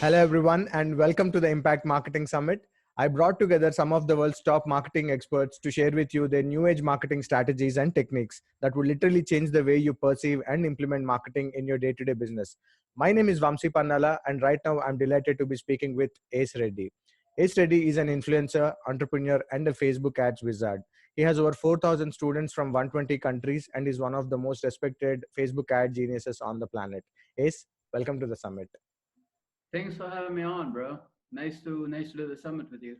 Hello, everyone, and welcome to the Impact Marketing Summit. I brought together some of the world's top marketing experts to share with you their new age marketing strategies and techniques that will literally change the way you perceive and implement marketing in your day-to-day business. My name is Vamsi Pannala, and right now I'm delighted to be speaking with Ace Reddy. Ace Reddy is an influencer, entrepreneur, and a Facebook ads wizard. He has over 4,000 students from 120 countries and is one of the most respected Facebook ad geniuses on the planet. Ace, welcome to the summit. Thanks for having me on, bro. Nice to do the summit with you.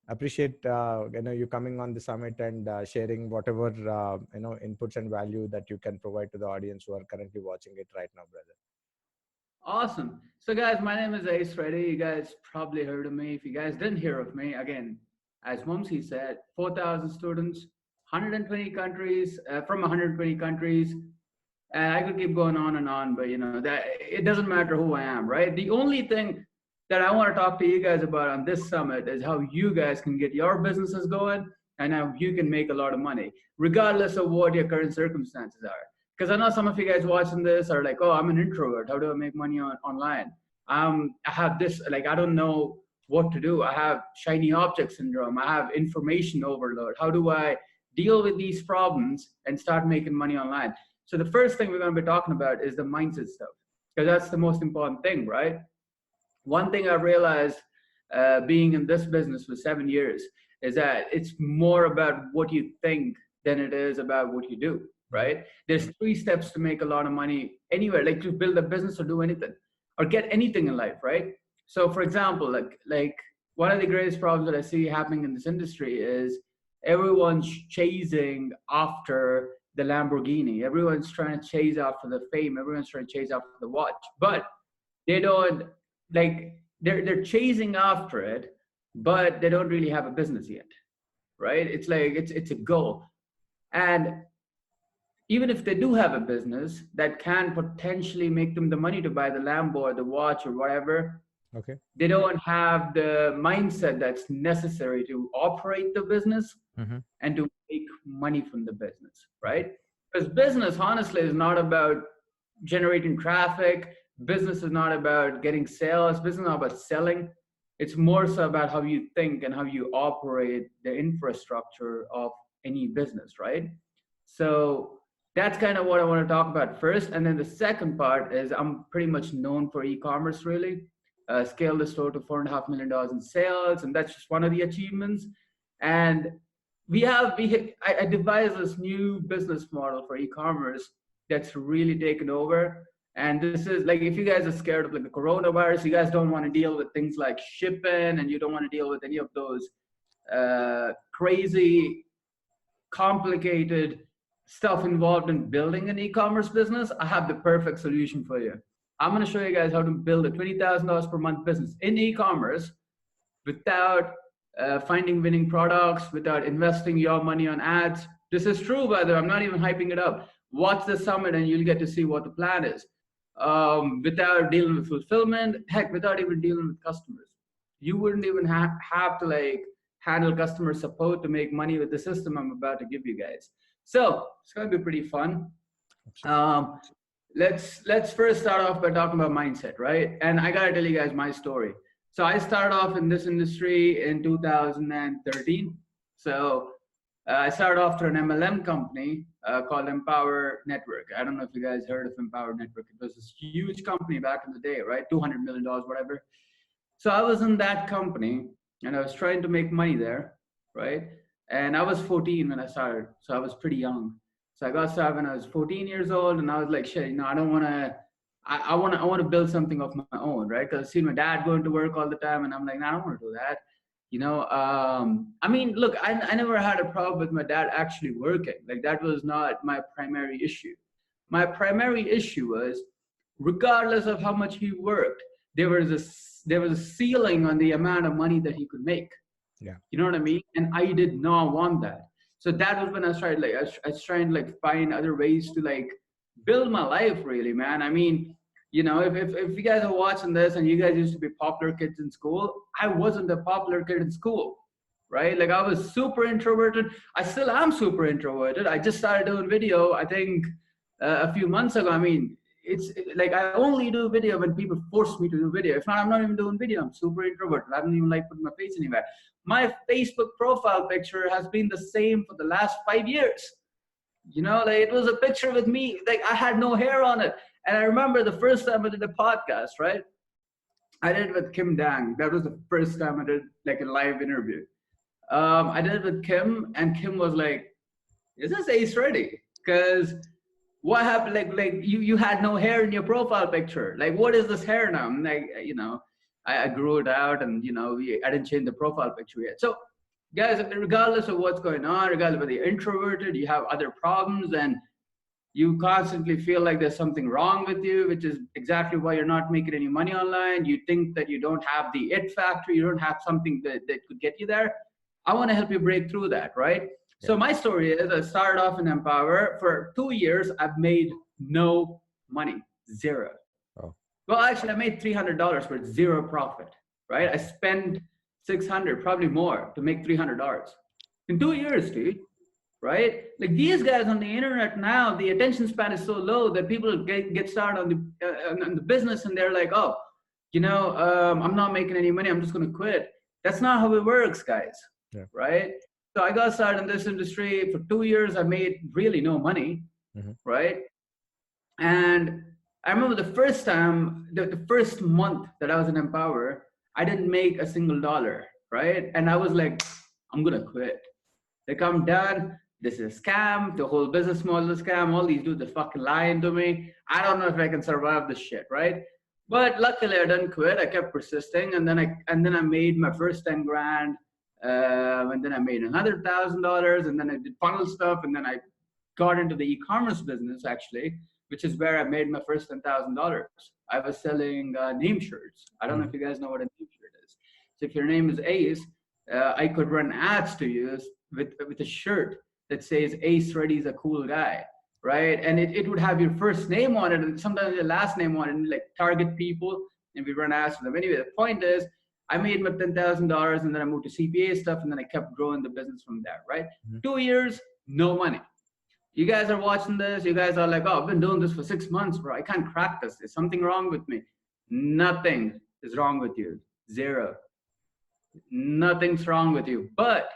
Appreciate you coming on the summit and sharing whatever inputs and value that you can provide to the audience who are currently watching it right now, brother. Awesome. So guys, my name is Ace Reddy. You guys probably heard of me. If you guys didn't hear of me, again, as Mumsy said, 4,000 students, 120 countries, from 120 countries. And I could keep going on and on, but that it doesn't matter who I am, right? The only thing that I want to talk to you guys about on this summit is how you guys can get your businesses going and how you can make a lot of money, regardless of what your current circumstances are. Because I know some of you guys watching this are like, oh, I'm an introvert. How do I make money online? I have this, like, I don't know what to do. I have shiny object syndrome. I have information overload. How do I deal with these problems and start making money online? So the first thing we're going to be talking about is the mindset stuff, because that's the most important thing, right? One thing I realized being in this business for 7 years is that it's more about what you think than it is about what you do, right? There's 3 steps to make a lot of money anywhere, like to build a business or do anything or get anything in life, right? So for example, like one of the greatest problems that I see happening in this industry is everyone's chasing after the Lamborghini. Everyone's trying to chase after the fame. Everyone's trying to chase after the watch, but they don't they're chasing after it, but they don't really have a business yet, right? It's like it's a goal, and even if they do have a business that can potentially make them the money to buy the Lambo or the watch or whatever, okay, they don't have the mindset that's necessary to operate the business and to make money from the business, right? Because business, honestly, is not about generating traffic. Business is not about getting sales. Business is not about selling. It's more so about how you think and how you operate the infrastructure of any business, right? So that's kind of what I want to talk about first. And then the second part is I'm pretty much known for e-commerce, really. Scaled the store to $4.5 million in sales, and that's just one of the achievements. And I devised this new business model for e-commerce that's really taken over. And this is like, if you guys are scared of like the coronavirus, you guys don't want to deal with things like shipping, and you don't want to deal with any of those crazy, complicated stuff involved in building an e-commerce business, I have the perfect solution for you. I'm going to show you guys how to build a $20,000 per month business in e-commerce without finding winning products, without investing your money on ads. This is true, by the way. I'm not even hyping it up. Watch the summit and you'll get to see what the plan is. Without dealing with fulfillment, heck, without even dealing with customers. You wouldn't even have to like handle customer support to make money with the system I'm about to give you guys. So it's going to be pretty fun. Let's first start off by talking about mindset, right? And I gotta tell you guys my story. So I started off in this industry in 2013. So I started off through an MLM company called Empower Network. I don't know if you guys heard of Empower Network. It was this huge company back in the day, right? $200 million, whatever. So I was in that company and I was trying to make money there, right? And I was 14 when I started, so I was pretty young. So I got started when I was 14 years old, and I was like, shit, I don't want to. I want to build something of my own, right? Because I see my dad going to work all the time, and I'm like, I don't want to do that. I mean, look, I never had a problem with my dad actually working. Like, that was not my primary issue. My primary issue was, regardless of how much he worked, there was a ceiling on the amount of money that he could make. Yeah. You know what I mean? And I did not want that. So that was when I started, like, I was trying to like find other ways to like build my life, really, man. I mean, if you guys are watching this and you guys used to be popular kids in school, I wasn't a popular kid in school, right? Like, I was super introverted. I still am super introverted. I just started doing video, I think, a few months ago. I mean, like I only do video when people force me to do video. If not, I'm not even doing video. I'm super introverted. I don't even like putting my face anywhere. My Facebook profile picture has been the same for the last 5 years. Like it was a picture with me, like I had no hair on it. And I remember the first time I did a podcast, right? I did it with Kim Dang. That was the first time I did like a live interview. I did it with Kim, and Kim was like, "Is this Ace Reddy?" Because what happened? Like you had no hair in your profile picture. Like, what is this hair now? I'm like, I grew it out, and I didn't change the profile picture yet. So, guys, regardless of what's going on, regardless of whether you're introverted, you have other problems, and you constantly feel like there's something wrong with you, which is exactly why you're not making any money online. You think that you don't have the it factor, you don't have something that could get you there. I want to help you break through that, right? Yeah. So my story is I started off in Empower. For 2 years, I've made no money, zero. Oh. Well, actually, I made $300 for zero profit, right? I spent $600, probably more, to make $300 in 2 years, dude. Right? Like these guys on the internet now, the attention span is so low that people get started on the business, and they're like, oh, I'm not making any money. I'm just going to quit. That's not how it works, guys. Yeah. Right? So I got started in this industry. For 2 years, I made really no money. Mm-hmm. Right? And I remember the first time, the first month that I was in Empower, I didn't make a single dollar. Right? And I was like, I'm going to quit. Like, I'm done. This is a scam. The whole business model is a scam. All these dudes are fucking lying to me. I don't know if I can survive this shit, right? But luckily, I didn't quit. I kept persisting, and then I made my first 10 grand, and then I made another $1,000, and then I did funnel stuff, and then I got into the e-commerce business actually, which is where I made my first $10,000. I was selling name shirts. I don't know if you guys know what a name shirt is. So if your name is Ace, I could run ads to you with a shirt that says Ace Reddy's a cool guy, right? And it would have your first name on it, and sometimes your last name on it, and like target people, and we run ads for them. Anyway, the point is, I made my $10,000, and then I moved to CPA stuff, and then I kept growing the business from there, right? Mm-hmm. 2 years, no money. You guys are watching this, you guys are like, oh, I've been doing this for 6 months, bro. I can't crack this. There's something wrong with me. Nothing is wrong with you. Zero. Nothing's wrong with you. But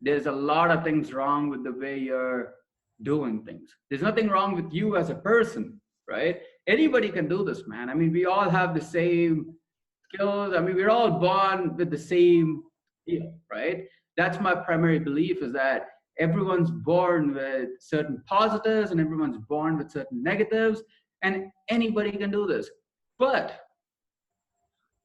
there's a lot of things wrong with the way you're doing things. There's nothing wrong with you as a person, right? Anybody can do this, man. I mean, we all have the same skills. I mean, we're all born with the same deal, right? That's my primary belief, is that everyone's born with certain positives and everyone's born with certain negatives, and anybody can do this. But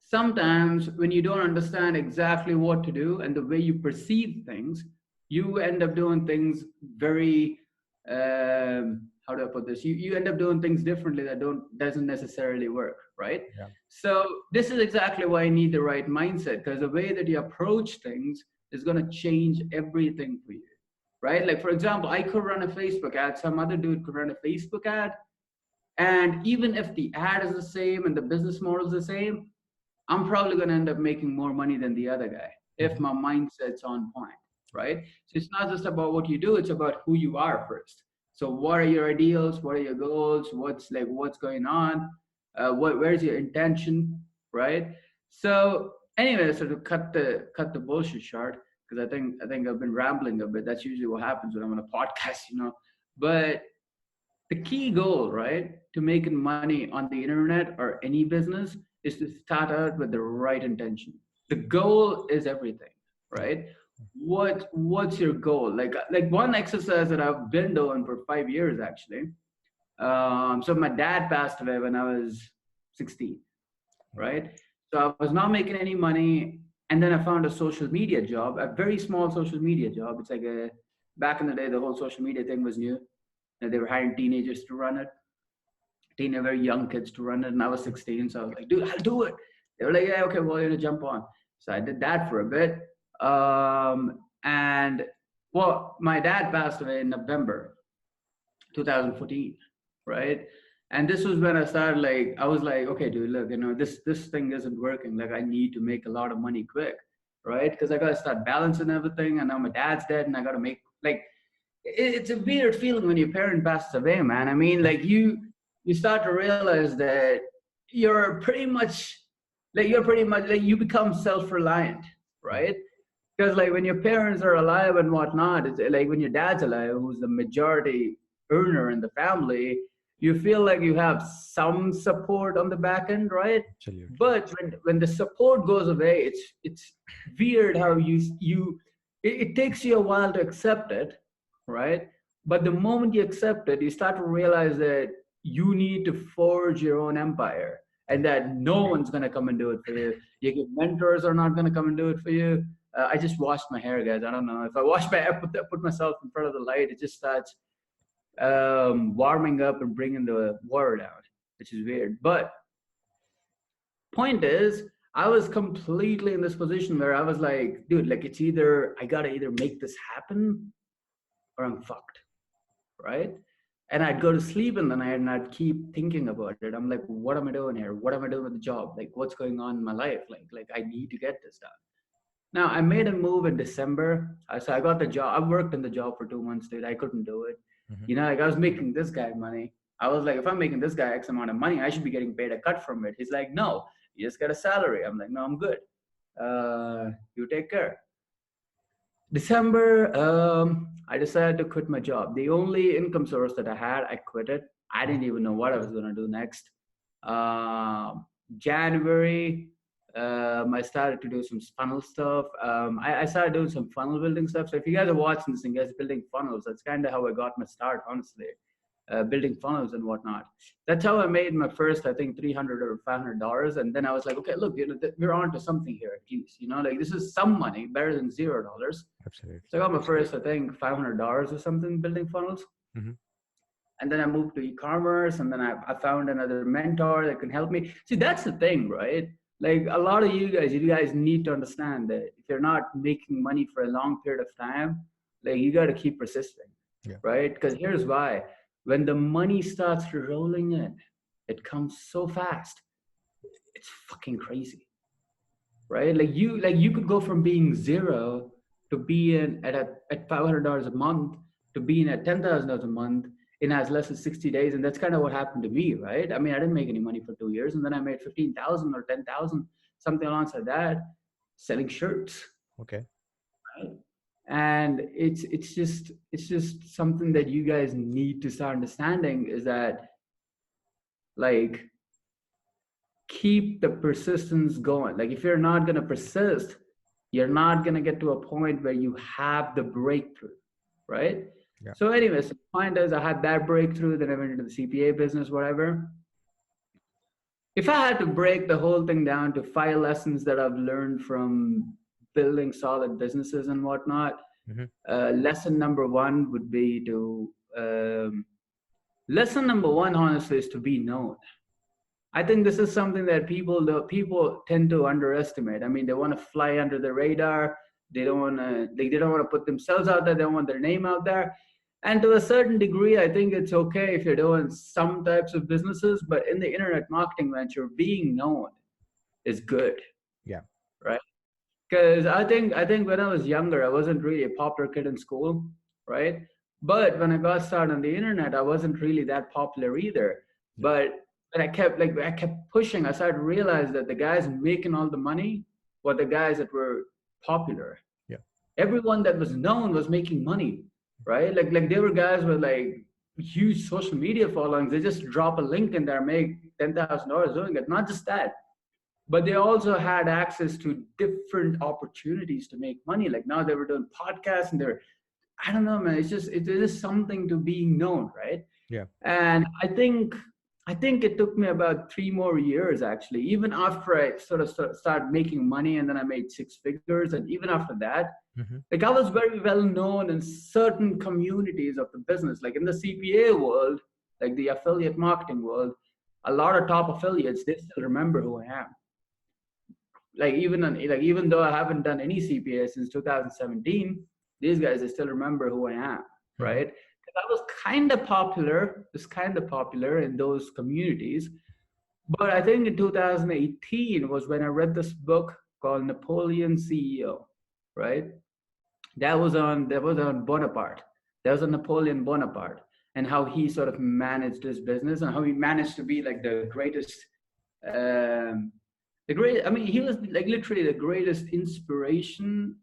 sometimes when you don't understand exactly what to do and the way you perceive things, you end up doing things very, how do I put this? You end up doing things differently that doesn't necessarily work, right? Yeah. So this is exactly why you need the right mindset, because the way that you approach things is going to change everything for you, right? Like, for example, I could run a Facebook ad. Some other dude could run a Facebook ad. And even if the ad is the same and the business model is the same, I'm probably going to end up making more money than the other guy if my mindset's on point, right? So it's not just about what you do, it's about who you are first. So what are your ideals? What are your goals? What's going on? Where's your intention, right? So anyway, so to cut the bullshit short, because I think I've been rambling a bit. That's usually what happens when I'm on a podcast, But the key goal, right, to making money on the internet or any business is to start out with the right intention. The goal is everything, right? What's your goal? Like one exercise that I've been doing for 5 years actually. So my dad passed away when I was 16, right? So I was not making any money, and then I found a social media job, a very small social media job. It's like back in the day, the whole social media thing was new, and they were hiring teenagers to run it. Very young kids to run it, and I was 16, so I was like, dude, I'll do it. They were like, yeah, okay, well, you're gonna jump on. So I did that for a bit, and well, my dad passed away in November 2014, right? And this was when I started, like, I was like, okay, dude, look, this thing isn't working. Like, I need to make a lot of money quick, right? Because I gotta start balancing everything, and now my dad's dead, and I gotta make, like, it's a weird feeling when your parent passes away, man. I mean, like, you start to realize that you're pretty much like you become self-reliant, Yeah. right? Because like when your parents are alive and whatnot, it's like when your dad's alive, who's the majority earner in the family, you feel like you have some support on the back end, right? Absolutely. But when the support goes away, it's weird how it takes you a while to accept it, right? But the moment you accept it, you start to realize that you need to forge your own empire, Yeah. and that no one's going to come and do it for you. Your mentors are not going to come and do it for you. I just washed my hair, guys. I don't know if I wash my hair, put myself in front of the light, it just starts warming up and bringing the water down, which is weird. But point is, I was completely in this position where I was like, dude, like it's either I gotta either make this happen or I'm fucked, right? And I'd go to sleep in the night and I'd keep thinking about it. I'm like, what am I doing here? What am I doing with the job? Like, what's going on in my life? Like I need to get this done. Now I made a move in December. So I got the job. I worked in the job for 2 months, dude. I couldn't do it. Mhm. You know, like I was making this guy money. I was like, if I'm making this guy X amount of money, I should be getting paid a cut from it. He's like, no, you just get a salary. I'm like, no, I'm good. You take care. December, I decided to quit my job. The only income source that I had, I quit it. I didn't even know what I was going to do next. January, I started to do some funnel stuff. I started doing some funnel building stuff. So if you guys are watching this and you guys are building funnels, that's kind of how I got my start, honestly. Building funnels and whatnot. That's how I made my first, I think, $300 or $500. And then I was like, okay, look, you know, we're on to something here at least. You know, like this is some money, better than $0. Absolutely. So I got my first, I think, $500 or something building funnels. Mhm. And then I moved to e-commerce, and then I found another mentor that can help me. See, that's the thing, right? Like a lot of you guys need to understand that if you're not making money for a long period of time, like you got to keep persisting, Yeah. right? Because here's why: when the money starts rolling in, it comes so fast, it's fucking crazy, right? Like you could go from being zero to being at $500 a month to being at $10,000 a month in as less as 60 days, and that's kind of what happened to me, right? I mean, I didn't make any money for 2 years, and then I made 15,000 or 10,000, something alongside that, selling shirts, Okay. right? And it's just something that you guys need to start understanding is that like keep the persistence going. Like if you're not going to persist, you're not going to get to a point where you have the breakthrough, right? Yeah. So anyways, the point is I had that breakthrough, then I went into the CPA business, whatever. If I had to break the whole thing down to 5 lessons that I've learned from building solid businesses and whatnot, Mhm. lesson number one would be lesson number one, honestly, is to be known. I think this is something that people tend to underestimate. I mean, they want to fly under the radar. They don't want to put themselves out there. They don't want their name out there. And to a certain degree, I think it's okay if you're doing some types of businesses, but in the internet marketing venture, being known is good, Yeah. right? Because I think when I was younger, I wasn't really a popular kid in school, right? But when I got started on the internet, I wasn't really that popular either. Yeah. But I kept pushing. I started to realize that the guys making all the money were the guys that were popular. Yeah. Everyone that was known was making money, right? Like there were guys with like huge social media followings. They just drop a link in there, make $10,000 doing it. Not just that, but they also had access to different opportunities to make money. Like now they were doing podcasts and I don't know, man. It is something to being known, right? Yeah. And I think it took me about 3 more years actually, even after I sort of started making money, and then I made 6 figures. And even after that, Mhm. like I was very well known in certain communities of the business, like in the CPA world, like the affiliate marketing world. A lot of top affiliates, they still remember who I am. Even though I haven't done any CPA since 2017, these guys, they still remember who I am, Mhm. right? 'Cause I was kind of popular in those communities. But I think in 2018 was when I read this book called Napoleon CEO, right? That was on Bonaparte. That was on Napoleon Bonaparte. and how he sort of managed his business and how he managed to be like the greatest, um, I mean, he was like literally the greatest inspiration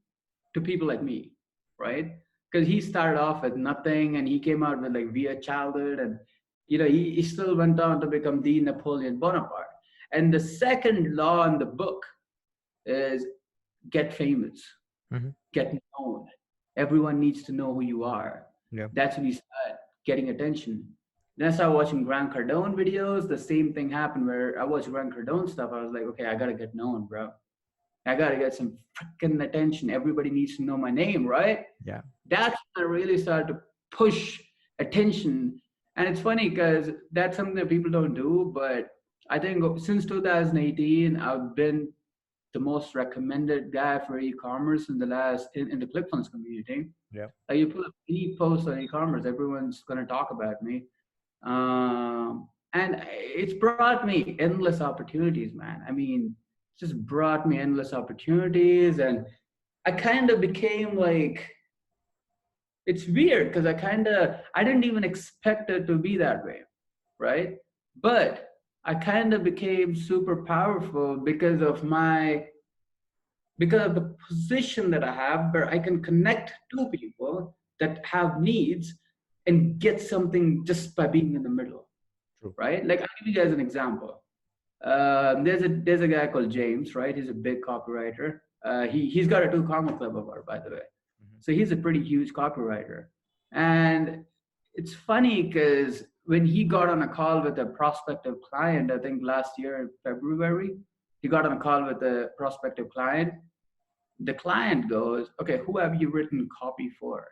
to people like me, right? Because he started off with nothing and he came out with like Via Childhood, and he still went on to become the Napoleon Bonaparte. And the second law in the book is get famous, Mm-hmm. get known. Everyone needs to know who you are. Yeah. That's when you start getting attention. Then I started watching Grant Cardone videos. The same thing happened where I watched Grant Cardone stuff. I was like, okay, I gotta get known, bro. I gotta get some freaking attention. Everybody needs to know my name, right? Yeah. That's when I really started to push attention. And it's funny because that's something that people don't do, but I think since 2018, I've been the most recommended guy for e-commerce in the ClickFunnels community. Yeah. Like you put up any post on e-commerce, everyone's gonna talk about me. And it's brought me endless opportunities, man. I mean, it's just brought me endless opportunities, and I kind of became like, it's weird because I didn't even expect it to be that way, right? But I kind of became super powerful because of the position that I have where I can connect to people that have needs and get something just by being in the middle, True. right? Like I'll give you guys an example. There's a guy called James, right? He's a big copywriter. He's got a 2 Comma Club award, by the way. Mm-hmm. So he's a pretty huge copywriter. And it's funny because when he got on a call with a prospective client, I think last year in February, he got on a call with a prospective client. The client goes, okay, who have you written copy for?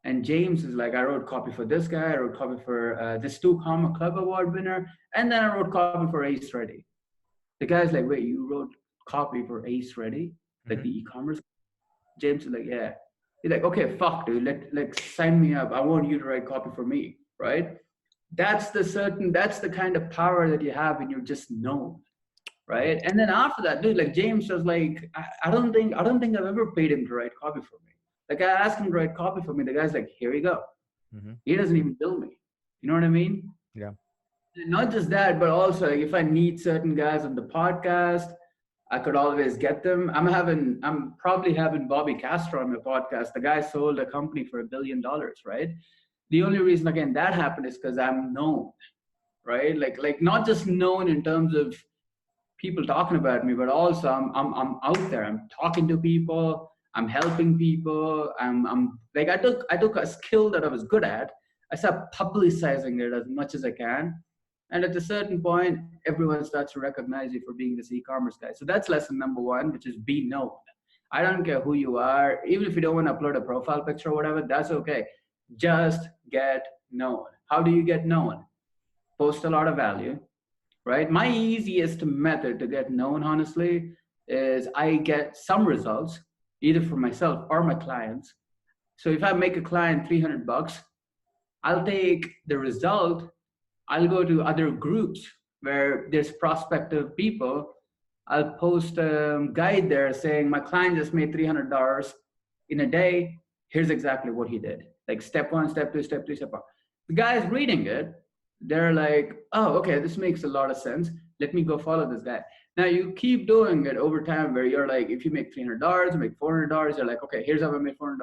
And James is like, I wrote copy for this guy, I wrote copy for this 2 Comma Club Award winner, and then I wrote copy for Ace Reddy. The guy's like, wait, you wrote copy for Ace Reddy, like Mm-hmm. the e-commerce? James is like, yeah. He's like, okay, fuck, dude, like sign me up. I want you to write copy for me, right? That's the kind of power that you have when you're just known, right? And then after that, dude, like James was like, I don't think I've ever paid him to write copy for me. Like I asked him to write copy for me. The guy's like, here you go. Mm-hmm. He doesn't even bill me. You know what I mean? Yeah. And not just that, but also like, if I need certain guys on the podcast, I could always get them. I'm probably having Bobby Castro on my podcast. The guy sold a company for $1 billion, right? The only reason again that happened is because I'm known, right? Like not just known in terms of people talking about me, but also I'm out there. I'm talking to people. I'm helping people. I'm like I took a skill that I was good at. I start publicizing it as much as I can, and at a certain point, everyone starts to recognize you for being this e-commerce guy. So that's lesson number one, which is be known. I don't care who you are, even if you don't want to upload a profile picture or whatever. That's okay. Just get known. How do you get known? Post a lot of value, right? My easiest method to get known, honestly, is I get some results either for myself or my clients. So if I make a client $300, I'll take the result, I'll go to other groups where there's prospective people. I'll post a guide there saying my client just made $300 in a day. Here's exactly what he did. Like step one, step two, step three, step four. The guys reading it, they're like, oh, okay, this makes a lot of sense. Let me go follow this guy. Now you keep doing it over time where you're like, if you make $300, you make $400, you're like, okay, here's how I made $400.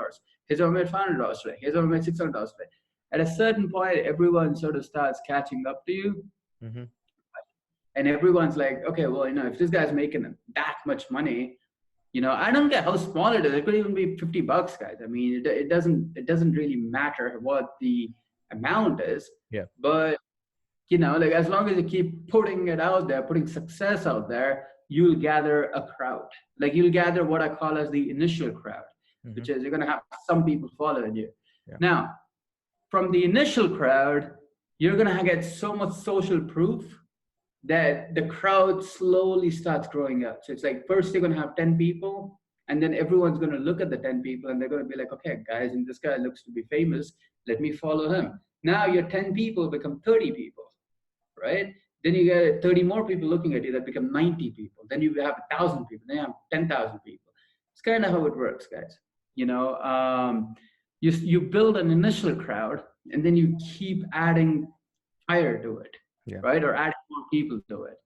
Here's how I made $500 today. Here's how I made $600 today. At a certain point, everyone sort of starts catching up to you. Mm-hmm. And everyone's like, okay, well, if this guy's making that much money, I don't care how small it is. It could even be $50, guys. I mean, it doesn't really matter what the amount is. Yeah. But like as long as you keep putting it out there, putting success out there, you'll gather a crowd. Like you'll gather what I call as the initial crowd, Mm-hmm. which is you're gonna have some people following you. Yeah. Now, from the initial crowd, you're gonna get so much social proof that the crowd slowly starts growing up. So it's like first you're gonna have 10 people, and then everyone's gonna look at the 10 people and they're gonna be like, okay, guys, and this guy looks to be famous. Let me follow him. Now your 10 people become 30 people, right? Then you get 30 more people looking at you that become 90 people. Then you have 1,000 people. Then you have 10,000 people. It's kind of how it works, guys. you build an initial crowd, and then you keep adding fire to it, Yeah. right? Or adding more people to it.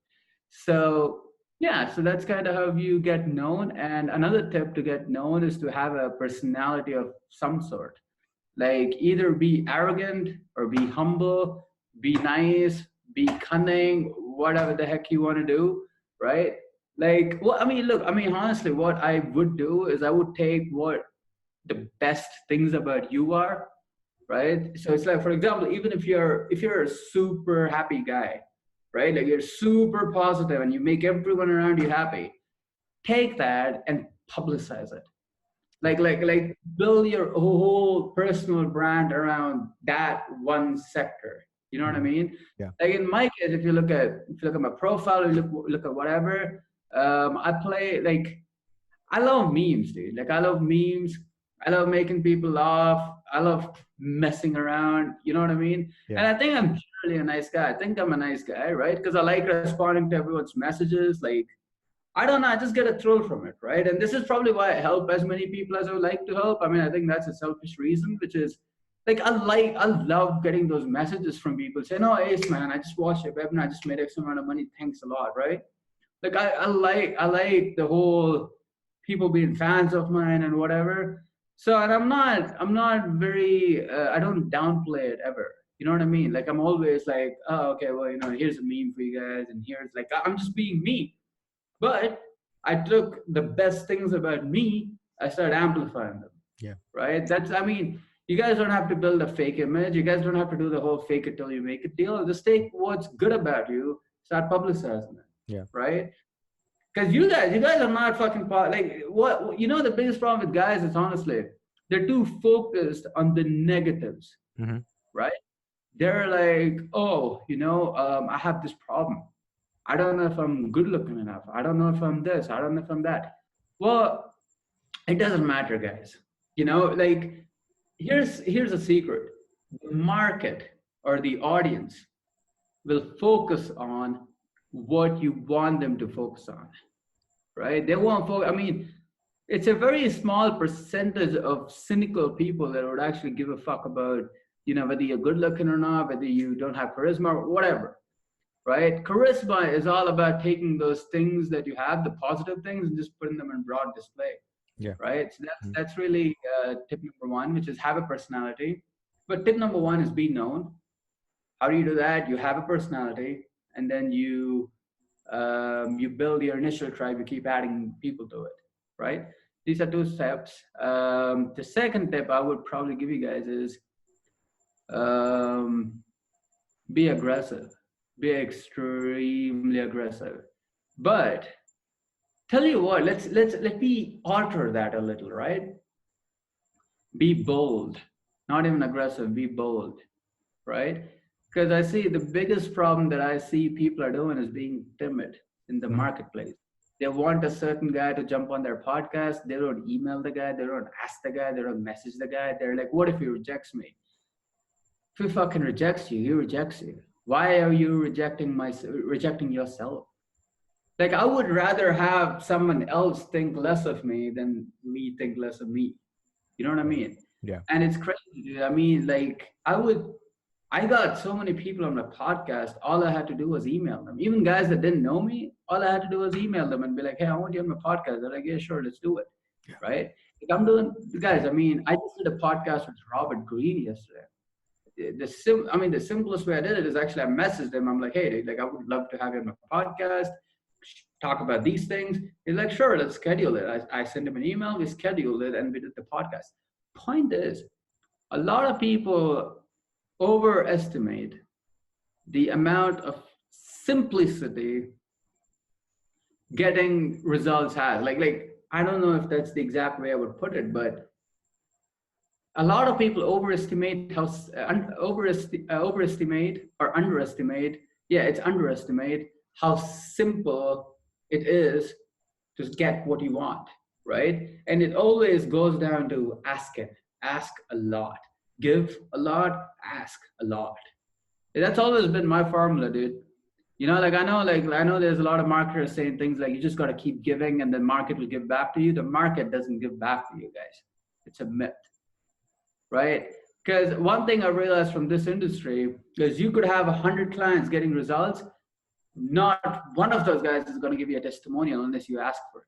So yeah, so that's kind of how you get known. And another tip to get known is to have a personality of some sort. Like either be arrogant or be humble, be nice, be cunning, whatever the heck you want to do, right? Like, well, I mean, look, I mean, honestly, what I would do is I would take what the best things about you are, right? So it's like, for example, even if you're a super happy guy, right? Like you're super positive and you make everyone around you happy, take that and publicize it. Like build your whole personal brand around that one sector. You know what I mean? Yeah. Like in my case, if you look at my profile, you look at whatever, I play like I love memes, dude. Like I love memes. I love making people laugh. I love messing around. You know what I mean? Yeah. And I think I'm generally a nice guy. I think I'm a nice guy, right? Because I like responding to everyone's messages. Like I don't know, I just get a thrill from it, right? And this is probably why I help as many people as I would like to help. I mean, I think that's a selfish reason, which is like I love getting those messages from people saying, "Oh, Ace, man, I just watched your webinar. I just made X amount of money. Thanks a lot," right? Like I like the whole people being fans of mine and whatever. So and I'm not very I don't downplay it ever. You know what I mean? Like I'm always like, oh, okay, well, here's a meme for you guys, and here's like I'm just being me. But I took the best things about me, I started amplifying them. Yeah. Right? I mean, you guys don't have to build a fake image. You guys don't have to do the whole fake it till you make it deal. Just take what's good about you, start publicizing it. Yeah. Right? Because you guys are not fucking like what the biggest problem with guys is honestly they're too focused on the negatives, right? They're like, oh, I have this problem. I don't know if I'm good looking enough. I don't know if I'm this. I don't know if I'm that. Well, it doesn't matter, guys. Like here's a secret. The market or the audience will focus on what you want them to focus on, right? They won't focus. I mean, it's a very small percentage of cynical people that would actually give a fuck about, whether you're good looking or not, whether you don't have charisma or whatever, right? Charisma is all about taking those things that you have, the positive things, and just putting them in broad display. Yeah. Right. So that's really tip number one, which is have a personality. But tip number one is be known. How do you do that? You have a personality, and then you build your initial tribe. You keep adding people to it. Right. These are two steps. The second tip I would probably give you guys is be aggressive. Be extremely aggressive. But tell you what, let me alter that a little, right? Be bold. Not even aggressive, be bold, right? Because I see the biggest problem that I see people are doing is being timid in the marketplace. They want a certain guy to jump on their podcast. They don't email the guy. They don't ask the guy. They don't message the guy. They're like, what if he rejects me? If he fucking rejects you, he rejects you. Why are you rejecting yourself? Like I would rather have someone else think less of me than me think less of me. You know what I mean? Yeah. And it's crazy, dude. I mean, like I got so many people on my podcast. All I had to do was email them. Even guys that didn't know me, all I had to do was email them and be like, hey, I want you on my podcast. They're like, yeah, sure, let's do it. Yeah. Right? Like I'm doing, guys, I mean, I just did a podcast with Robert Greene yesterday. The simplest way I did it is actually I messaged him. I'm like, hey, dude, like I would love to have you on my podcast, talk about these things. He's like, sure, let's schedule it. I sent him an email, we scheduled it, and we did the podcast. Point is, a lot of people overestimate the amount of simplicity getting results has. Like I don't know if that's the exact way I would put it, but a lot of people overestimate how simple it is to get what you want, right? And it always goes down to asking. Ask a lot. Give a lot. Ask a lot. That's always been my formula, dude. I know there's a lot of marketers saying things like you just got to keep giving and the market will give back to you. The market doesn't give back to you guys. It's a myth. right? Because one thing I realized from this industry is you could have 100 clients getting results. Not one of those guys is going to give you a testimonial unless you ask for it.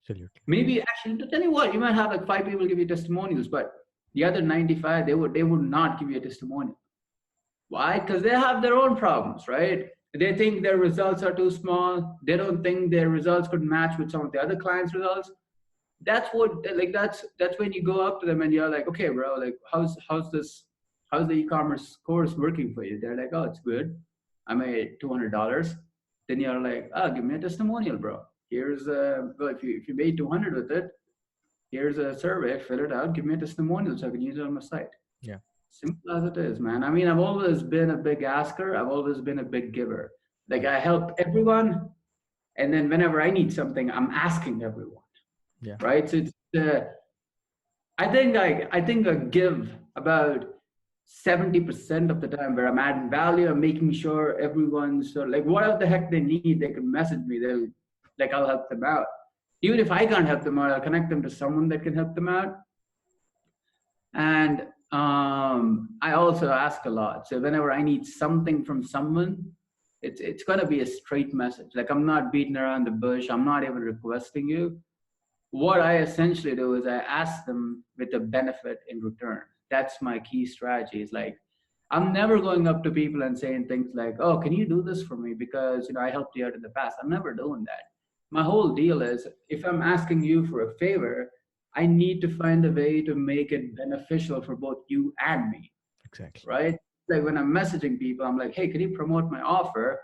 Absolutely. Maybe actually, to tell you what, you might have like 5 people give you testimonials, but the other 95, they would not give you a testimonial. Why? Because they have their own problems, right? They think their results are too small. They don't think their results could match with some of the other clients' results. That's what, like, that's when you go up to them and you're like, okay, bro, like, how's the e-commerce course working for you? They're like, oh, it's good. I made $200. Then you're like, oh, give me a testimonial, bro. Here's well, if you made 200 with it, here's a survey, fill it out, give me a testimonial so I can use it on my site. Yeah. Simple as it is, man. I mean, I've always been a big asker. I've always been a big giver. Like, I help everyone, and then whenever I need something, I'm asking everyone. Yeah. Right. So it's I think I give about 70% of the time where I'm adding value. I'm making sure everyone's like, whatever the heck they need, they can message me. I'll help them out. Even if I can't help them out, I'll connect them to someone that can help them out. And I also ask a lot. So whenever I need something from someone, it's going to be a straight message. Like, I'm not beating around the bush. I'm not even requesting you. What I essentially do is I ask them with a benefit in return. That's my key strategy. Is like, I'm never going up to people and saying things like, oh, can you do this for me? Because, I helped you out in the past. I'm never doing that. My whole deal is, if I'm asking you for a favor, I need to find a way to make it beneficial for both you and me. Exactly. Right? Like, when I'm messaging people, I'm like, hey, can you promote my offer?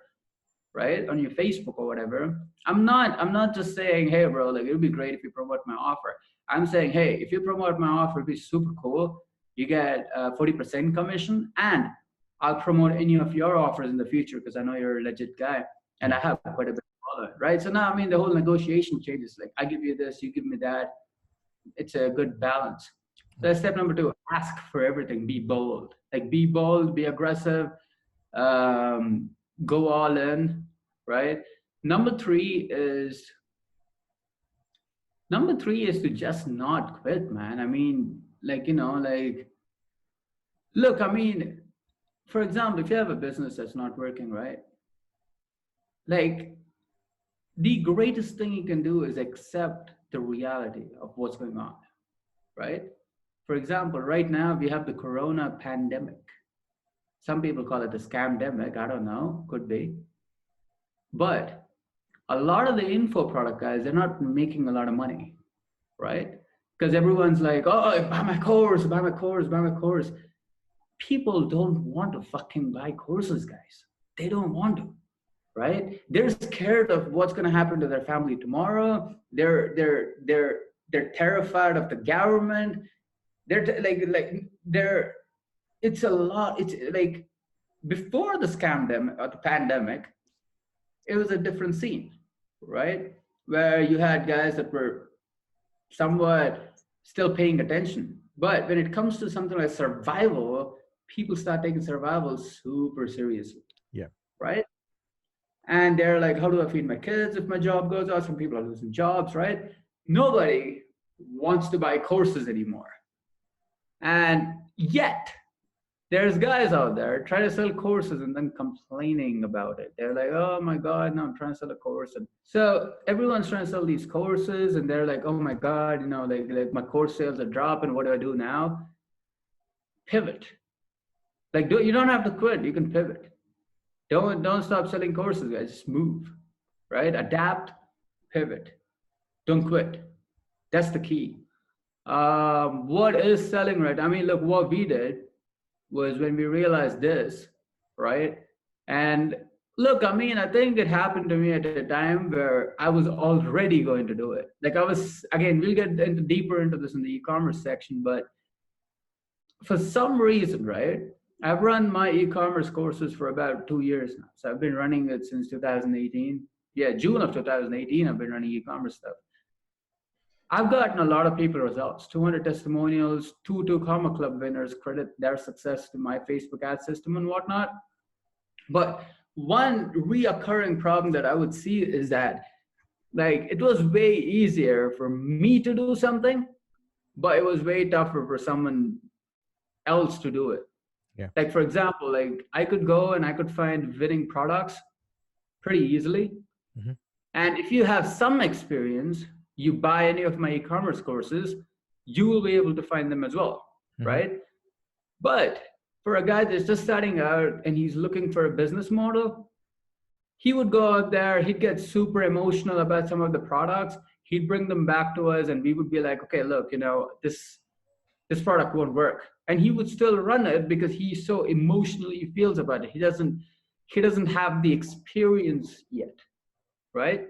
Right, on your Facebook or whatever. I'm not just saying, hey, bro, like, it would be great if you promote my offer. I'm saying, hey, if you promote my offer, it'd be super cool. You get 40% commission, and I'll promote any of your offers in the future because I know you're a legit guy, and I have quite a bit of following, right? So now, I mean, the whole negotiation changes. Like, I give you this, you give me that. It's a good balance. So that's step number 2. Ask for everything. Be bold. Like, be bold, be aggressive. Go all in, right? Number three is to just not quit, man. I mean, like, look, I mean, for example, if you have a business that's not working, right? Like, the greatest thing you can do is accept the reality of what's going on, right? For example, right now we have the corona pandemic. Some people call it the scamdemic. I don't know, could be. But a lot of the info product guys, they're not making a lot of money, right? Because everyone's like, oh, buy my course, buy my course, buy my course. People don't want to fucking buy courses, guys. They don't want to, right? They're scared of what's going to happen to their family tomorrow. They're terrified of the government. It's a lot. It's like, before the scam or the pandemic, it was a different scene, right? Where you had guys that were somewhat still paying attention. But when it comes to something like survival, people start taking survival super seriously. Yeah. Right? And they're like, how do I feed my kids if my job goes out? Some people are losing jobs, right? Nobody wants to buy courses anymore. And yet, there's guys out there trying to sell courses and then complaining about it. They're like, oh my God, now I'm trying to sell a course. And so everyone's trying to sell these courses and they're like, oh my God, like my course sales are dropping. What do I do now? Pivot. Like, you don't have to quit. You can pivot. Don't stop selling courses, guys. Just move, right? Adapt, pivot. Don't quit. That's the key. What is selling, right? I mean, look, what we did was, when we realized this, right? And look, I mean, I think it happened to me at a time where I was already going to do it. Like, I was, again, we'll get deeper into this in the e-commerce section, but for some reason, right? I've run my e-commerce courses for about 2 years now. So I've been running it since 2018. Yeah, June of 2018, I've been running e-commerce stuff. I've gotten a lot of people results, 200 testimonials, 2 Comma Club winners credit their success to my Facebook ad system and whatnot. But one reoccurring problem that I would see is that, like, it was way easier for me to do something, but it was way tougher for someone else to do it. Yeah. Like, for example, like I could go and I could find winning products pretty easily. Mhm. And if you have some experience, you buy any of my e-commerce courses, you will be able to find them as well, Mhm. right? But for a guy that's just starting out and he's looking for a business model, he would go out there, he'd get super emotional about some of the products, he'd bring them back to us, and we would be like, okay, look, this product won't work. And he would still run it because he so emotionally feels about it. He doesn't have the experience yet, right?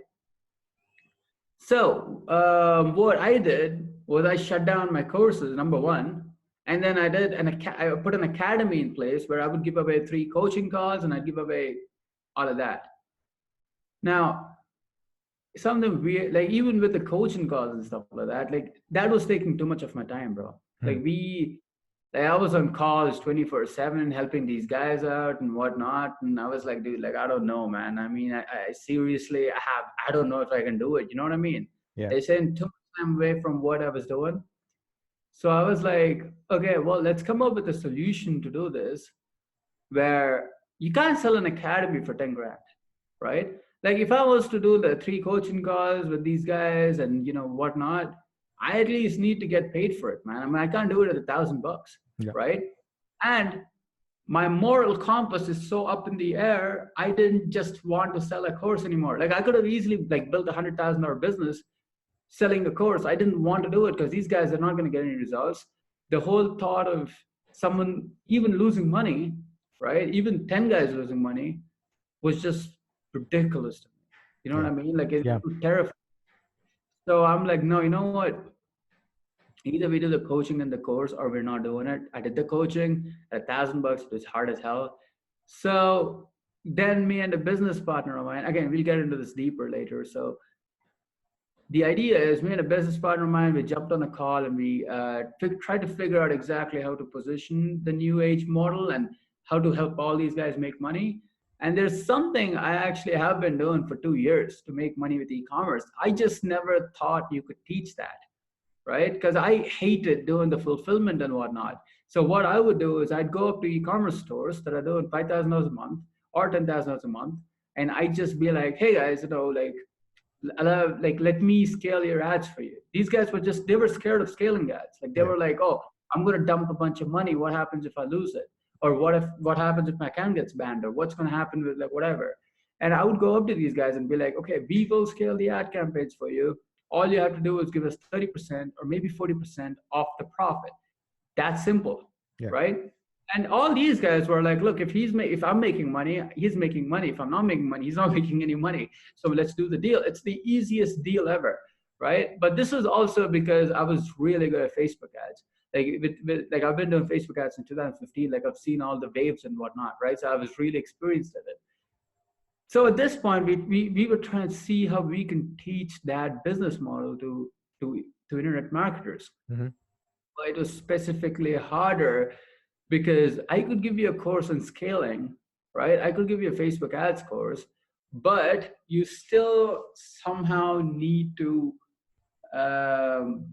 So what I did was I shut down my courses, number one, and then I put an academy in place where I would give away 3 coaching calls and I'd give away all of that. Now, something weird, like even with the coaching calls and stuff like that, like that was taking too much of my time, bro. Mhm. Like I was on calls 24/7 helping these guys out and whatnot. And I was like, dude, like, I don't know, man. I mean, I seriously, I don't know if I can do it. You know what I mean? Yeah. They sent too much time away from what I was doing. So I was like, okay, well, let's come up with a solution to do this where you can't sell an academy for 10 grand, right? Like if I was to do the 3 coaching calls with these guys and whatnot, I at least need to get paid for it, man. I mean, I can't do it at $1,000, Yeah. right? And my moral compass is so up in the air. I didn't just want to sell a course anymore. Like I could have easily like built $100,000 business selling a course. I didn't want to do it because these guys are not going to get any results. The whole thought of someone even losing money, right? Even 10 guys losing money was just ridiculous to me. You know what Yeah. I mean? Like it Yeah. was terrifying. So I'm like, no, you know what? Either we do the coaching and the course or we're not doing it. I did the coaching at $1,000. It was hard as hell. So then me and a business partner of mine, again, we'll get into this deeper later. So the idea is me and a business partner of mine, we jumped on a call and we tried to figure out exactly how to position the new age model and how to help all these guys make money. And there's something I actually have been doing for 2 years to make money with e-commerce. I just never thought you could teach that, right? Because I hated doing the fulfillment and whatnot. So what I would do is I'd go up to e-commerce stores that are doing $5,000 a month or $10,000 a month, and I'd just be like, hey guys, like let me scale your ads for you. These guys were just, they were scared of scaling ads. Like they Yeah. were like, oh, I'm going to dump a bunch of money, what happens if I lose it? Or what happens if my account gets banned? Or what's going to happen with like whatever? And I would go up to these guys and be like, okay, we will scale the ad campaigns for you. All you have to do is give us 30% or maybe 40% off the profit. That's simple, Yeah. right? And all these guys were like, look, if I'm making money, he's making money. If I'm not making money, he's not making any money. So let's do the deal. It's the easiest deal ever, right? But this was also because I was really good at Facebook ads. Like I've been doing Facebook ads in 2015. Like I've seen all the waves and whatnot, right? So I was really experienced at it. So at this point, we were trying to see how we can teach that business model to internet marketers. Mhm. But it was specifically harder because I could give you a course on scaling, right? I could give you a Facebook ads course, but you still somehow need to um,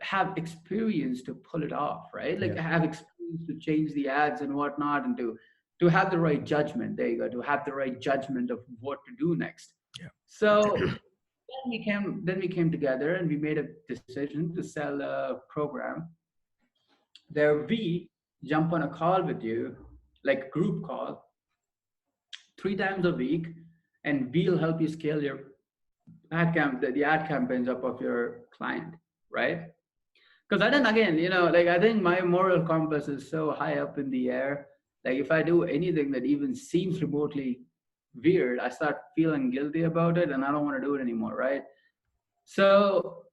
have experience to pull it off, right? Like Yeah. have experience to change the ads and whatnot, and to have the right judgment. There you go. To have the right judgment of what to do next. Yeah. So then we came together and we made a decision to sell a program there. We jump on a call with you, like a group call, 3 times a week, and we'll help you scale your the ad campaigns up of your client, right? Because I then again, like I think my moral compass is so high up in the air. Like if I do anything that even seems remotely weird, I start feeling guilty about it, and I don't want to do it anymore, right? So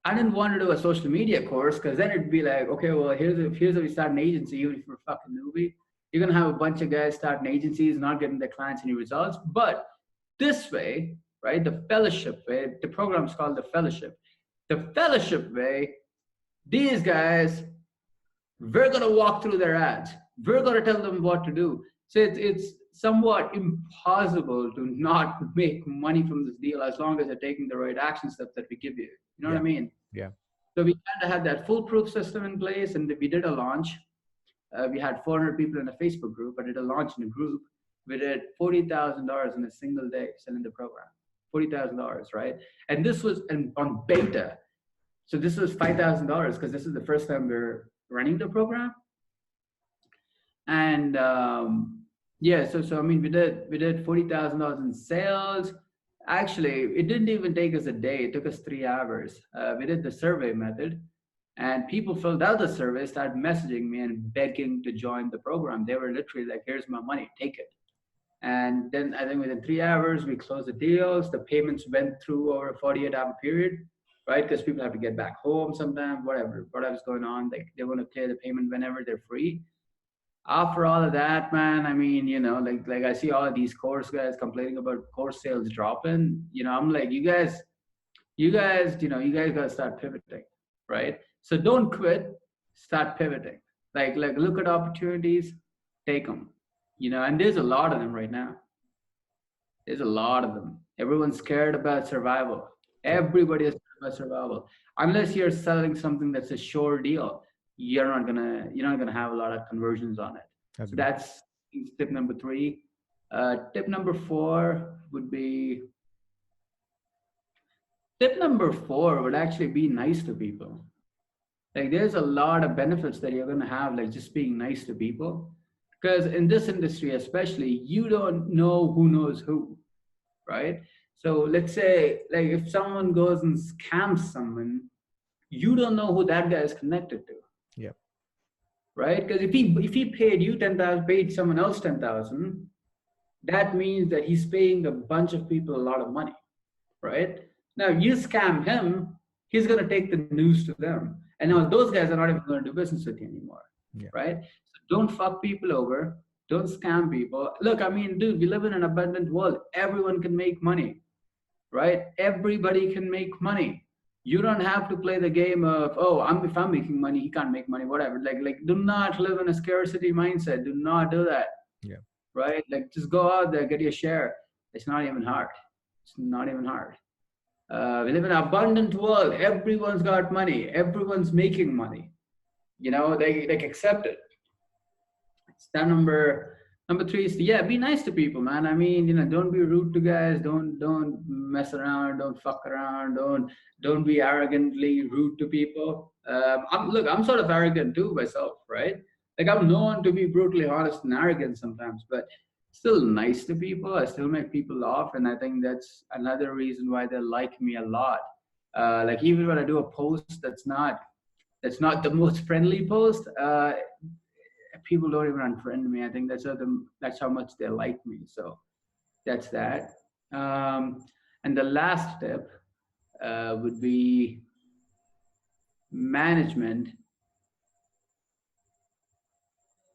I didn't want to do a social media course because then it'd be like, okay, well, here's how we start an agency, even if you're a fucking newbie. You're gonna have a bunch of guys starting agencies, not getting their clients any results. But this way, right, the fellowship way, the program's called the fellowship. The fellowship way, these guys, we're gonna walk through their ads. We're gonna tell them what to do. So it's somewhat impossible to not make money from this deal as long as you're taking the right action steps that we give you. You know what I Yeah. mean? Yeah. So we kind of had that foolproof system in place, and we did a launch. We had 400 people in a Facebook group. I did a launch in a group. We did $40,000 in a single day selling the program. $40,000, right? And this was on beta. So this was $5,000 because this is the first time we're running the program. And yeah, so I mean, we did $40,000 in sales. Actually, it didn't even take us a day. It took us 3 hours. We did the survey method, and people filled out the survey, started messaging me and begging to join the program. They were literally like, "Here's my money, take it." And then I think within 3 hours, we closed the deals. The payments went through over a 48-hour period, right? Because people have to get back home sometimes, whatever's going on. They want to clear the payment whenever they're free. After all of that, man, I mean, like I see all of these course guys complaining about course sales dropping. I'm like, you guys, you guys gotta start pivoting, right? So don't quit, start pivoting. Like look at opportunities, take them. And there's a lot of them right now. There's a lot of them. Everyone's scared about survival. Everybody is scared about survival. Unless you're selling something that's a sure deal, you're not gonna have a lot of conversions on it. So that's tip number 3. Tip number 4 would be actually be nice to people. Like there's a lot of benefits that you're gonna have, like just being nice to people. Because in this industry, especially, you don't know who knows who, right? So let's say, like, if someone goes and scams someone, you don't know who that guy is connected to. Yeah. Right? Because if he paid you 10,000, paid someone else 10,000, that means that he's paying a bunch of people a lot of money, right? Now you scam him, he's gonna take the news to them, and now those guys are not even going to do business with you anymore. Yeah. Right? So don't fuck people over. Don't scam people. Look, I mean, dude, we live in an abundant world. Everyone can make money, right? Everybody can make money. You don't have to play the game of, oh, if I'm making money, he can't make money, whatever. Like, do not live in a scarcity mindset. Do not do that. Yeah. Right? Like, just go out there, get your share. It's not even hard. It's not even hard. We live in an abundant world. Everyone's got money. Everyone's making money. They accept it. Step number 3 is be nice to people, man. I mean, don't be rude to guys. Don't mess around. Don't fuck around. Don't be arrogantly rude to people. I'm sort of arrogant too myself, right? Like I'm known to be brutally honest and arrogant sometimes, but still nice to people. I still make people laugh, and I think that's another reason why they like me a lot. Like even when I do a post that's not the most friendly post, people don't even unfriend me. I think that's how much they like me. So that's that. And the last tip would be management.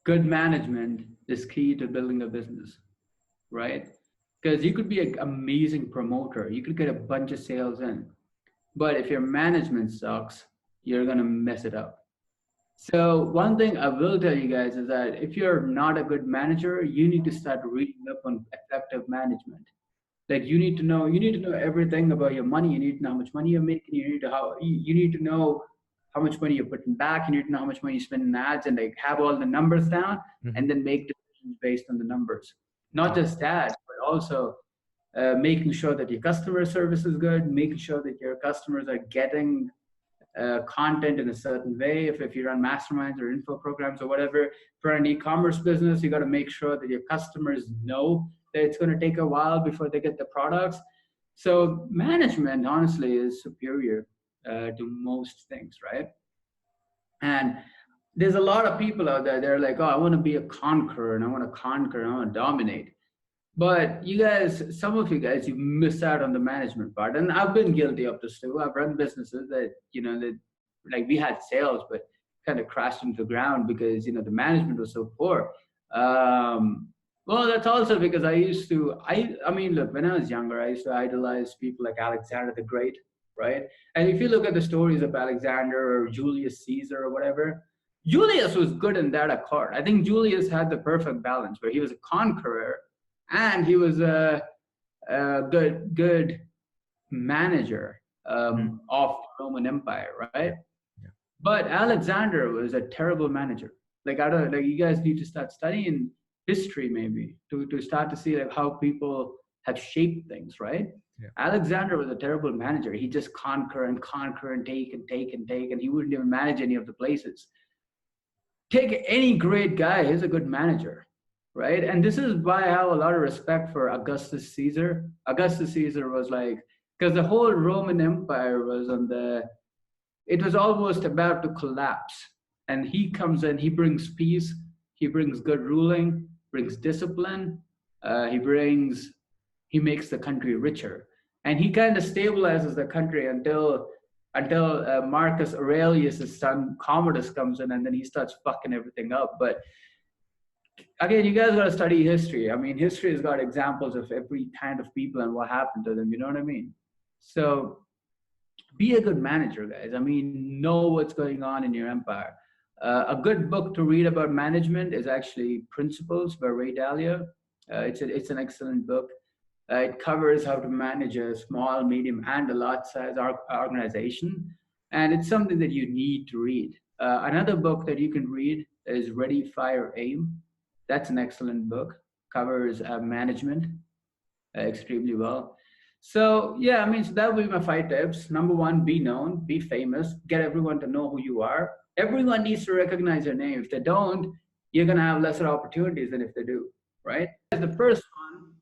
Good management is key to building a business, right? Because you could be an amazing promoter. You could get a bunch of sales in, but if your management sucks, you're gonna mess it up. So one thing I will tell you guys is that if you're not a good manager, you need to start reading up on effective management. Like you need to know everything about your money. You need to know how much money you're making. You need to know how much money you're putting back. You need to know how much money you spend in ads, and like have all the numbers down, and then make decisions based on the numbers. Not just that, but also making sure that your customer service is good, making sure that your customers are getting content in a certain way. If you run masterminds or info programs or whatever, for an e-commerce business, you got to make sure that your customers know that it's going to take a while before they get the products. So management, honestly, is superior to most things, right? And there's a lot of people out there, they're like, oh, I want to be a conqueror, and I want to dominate. But you guys, some of you guys, you miss out on the management part. And I've been guilty of this too. I've run businesses that like we had sales, but kind of crashed into the ground because, the management was so poor. Well, that's also because I mean, look, when I was younger, I used to idolize people like Alexander the Great, right? And if you look at the stories of Alexander or Julius Caesar or whatever, Julius was good in that accord. I think Julius had the perfect balance where he was a conqueror, and he was a good manager of the Roman Empire, right? Yeah. But Alexander was a terrible manager. Like, I don't, like, you guys need to start studying history maybe to start to see like how people have shaped things, right? Yeah. Alexander was a terrible manager. He just conquer and conquer and take and take and take, and he wouldn't even manage any of the places. Take any great guy, he's a good manager, right? And this is why I have a lot of respect for Augustus Caesar. Augustus Caesar was like, because the whole Roman Empire was on the, it was almost about to collapse. And he comes in, he brings peace, he brings good ruling, brings discipline, he makes the country richer. And he kind of stabilizes the country until Marcus Aurelius' son Commodus comes in, and then he starts fucking everything up. But again, you guys got to study history. I mean, history has got examples of every kind of people and what happened to them. You know what I mean? So be a good manager, guys. I mean, know what's going on in your empire. A good book to read about management is actually Principles by Ray Dalio. It's an excellent book. It covers how to manage a small, medium, and a large size organization. And it's something that you need to read. Another book that you can read is Ready, Fire, Aim. That's an excellent book. Covers management extremely well. So yeah, I mean, so that would be my 5 tips. Number 1, be known, be famous, get everyone to know who you are. Everyone needs to recognize your name. If they don't, you're gonna have lesser opportunities than if they do, right? The first one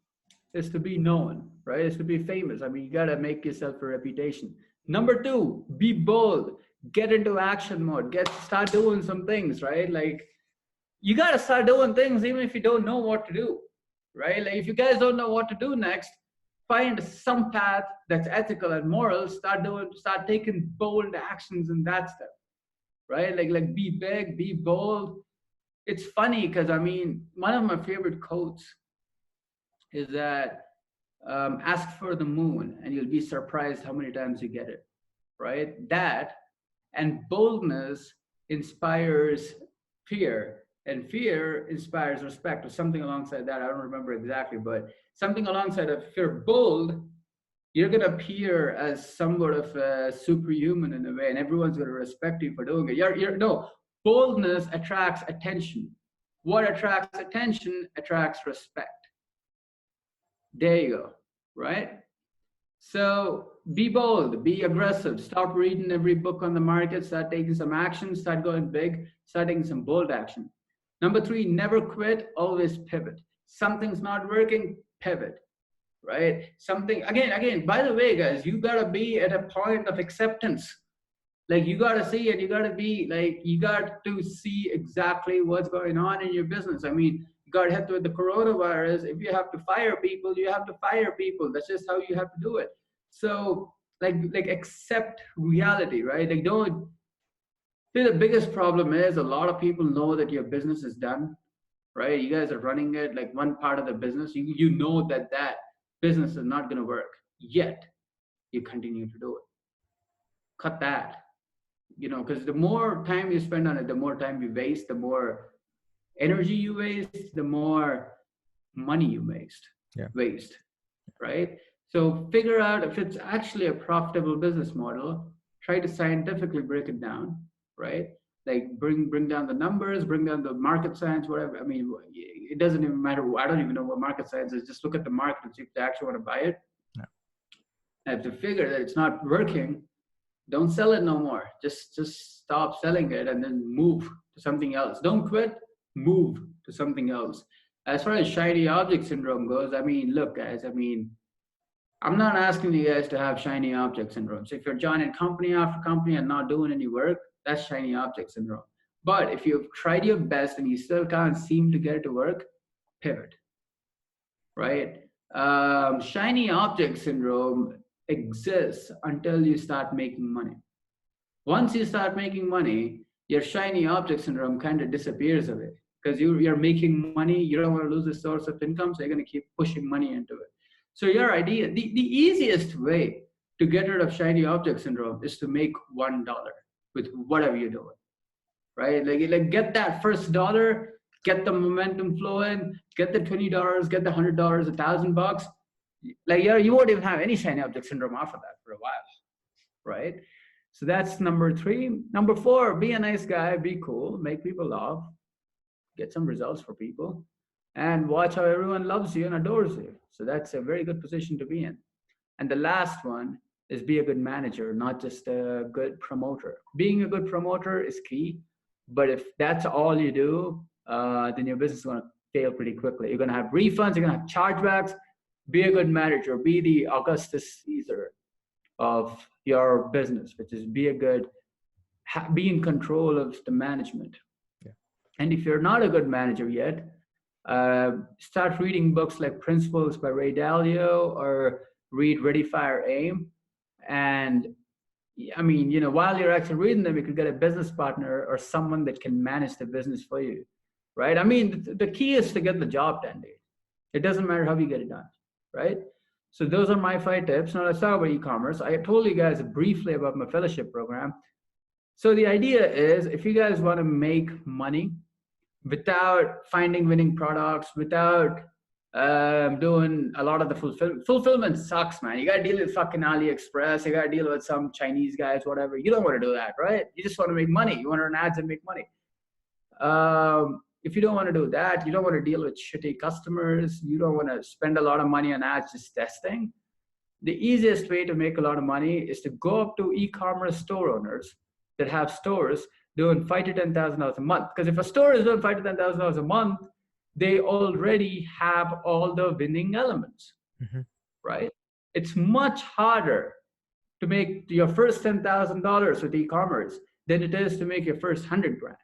is to be known, right? Is to be famous. I mean, you gotta make yourself a reputation. Number 2, be bold. Get into action mode. Start doing some things, right? Like, you gotta start doing things even if you don't know what to do, right? Like, if you guys don't know what to do next, find some path that's ethical and moral. Start taking bold actions in that step, right? Like be big, be bold. It's funny because I mean, one of my favorite quotes is that ask for the moon and you'll be surprised how many times you get it, right? That and boldness inspires fear, and fear inspires respect, or something alongside that. I don't remember exactly, but something alongside of, if you're bold, you're going to appear as somewhat of a superhuman in a way, and everyone's going to respect you for doing it. No, boldness attracts attention. What attracts attention attracts respect. There you go, right? So be bold, be aggressive, stop reading every book on the market, start taking some action, start going big, start taking some bold action. Number 3, never quit, always pivot. Something's not working, pivot, right? Something, again, by the way, guys, you gotta be at a point of acceptance. Like, you gotta see it, you got to see exactly what's going on in your business. I mean, you gotta have to, with the coronavirus, if you have to fire people, you have to fire people. That's just how you have to do it. So like accept reality, right? Like, don't, see, the biggest problem is a lot of people know that your business is done, right? You guys are running it like one part of the business. You know that business is not going to work, yet you continue to do it. Cut that, because the more time you spend on it, the more time you waste, the more energy you waste, the more money you waste, right? So figure out if it's actually a profitable business model. Try to scientifically break it down, right? Like bring down the numbers, bring down the market science, whatever. I mean, it doesn't even matter. I don't even know what market science is. Just look at the market and see if they actually want to buy it. Yeah. And if they figure that it's not working, don't sell it no more. Just stop selling it and then move to something else. Don't quit, move to something else. As far as shiny object syndrome goes, I mean, look, guys, I'm not asking you guys to have shiny object syndrome. So if you're joining company after company and not doing any work, that's shiny object syndrome. But if you've tried your best and you still can't seem to get it to work, pivot, right? Shiny object syndrome exists until you start making money. Once you start making money, your shiny object syndrome kind of disappears away because you're making money. You don't want to lose the source of income, so you're going to keep pushing money into it. So your idea, the easiest way to get rid of shiny object syndrome is to make $1 with whatever you're doing, right? Like get that first dollar, get the momentum flowing, get the $20, get the $100, $1,000. Like you won't even have any shiny object syndrome after that for a while, right? So that's number 3. Number 4, be a nice guy, be cool, make people laugh. get some results for people, and watch how everyone loves you and adores you. So that's a very good position to be in. And the last one is be a good manager, not just a good promoter. Being a good promoter is key, but if that's all you do, then your business is going to fail pretty quickly. You're going to have refunds, you're going to have chargebacks. Be a good manager, be the Augustus Caesar of your business, which is be in control of the management. Yeah. And if you're not a good manager yet, start reading books like Principles by Ray Dalio, or read Ready, Fire, Aim. And I mean, while you're actually reading them, you could get a business partner or someone that can manage the business for you, right? I mean, the key is to get the job done, dude. It doesn't matter how you get it done, right? So those are my 5 tips. Now let's talk about e-commerce. I told you guys briefly about my fellowship program. So the idea is, if you guys want to make money without finding winning products, without doing a lot of the fulfillment sucks, man. You got to deal with fucking AliExpress. You got to deal with some Chinese guys, whatever. You don't want to do that, right? You just want to make money. You want to run ads and make money. If you don't want to do that, you don't want to deal with shitty customers. You don't want to spend a lot of money on ads just testing. The easiest way to make a lot of money is to go up to e-commerce store owners that have stores doing $5,000 to $10,000 a month. Because if a store is doing $5,000 to $10,000 a month, they already have all the winning elements, right? It's much harder to make your first $10,000 with e-commerce than it is to make your first 100 grand.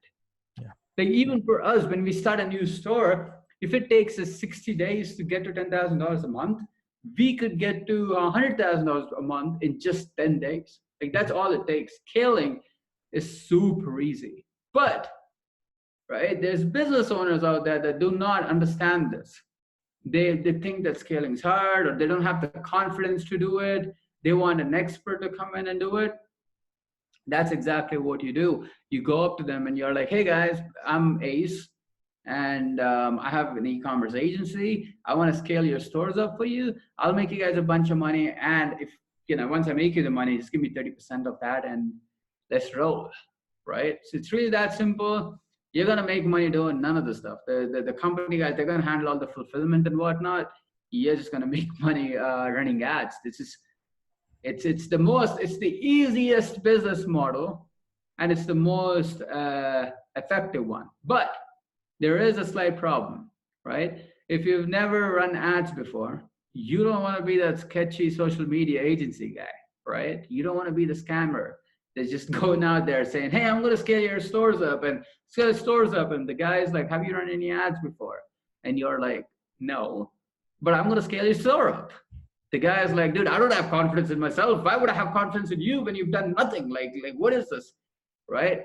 Yeah. Like even for us, when we start a new store, if it takes us 60 days to get to $10,000 a month, we could get to $100,000 a month in just 10 days. Like that's all it takes. Scaling is super easy. But, right, there's business owners out there that do not understand this. They think that scaling is hard, or they don't have the confidence to do it. They want an expert to come in and do it. That's exactly what you do. You go up to them and you're like, hey guys, I'm Ace, and I have an e-commerce agency. I want to scale your stores up for you. I'll make you guys a bunch of money. And if, once I make you the money, just give me 30% of that and let's roll, right? So it's really that simple. You're going to make money doing none of the stuff. The company guys, they're going to handle all the fulfillment and whatnot. You're just going to make money running ads. It's the easiest business model, and it's the most effective one. But there is a slight problem, right? If you've never run ads before, you don't want to be that sketchy social media agency guy, right? You don't want to be the scammer that's just going out there saying, hey, I'm going to scale your stores up and scale stores up. And the guy's like, have you run any ads before? And you're like, no, but I'm going to scale your store up. The guy's like, dude, I don't have confidence in myself. Why would I have confidence in you when you've done nothing? Like what is this, right?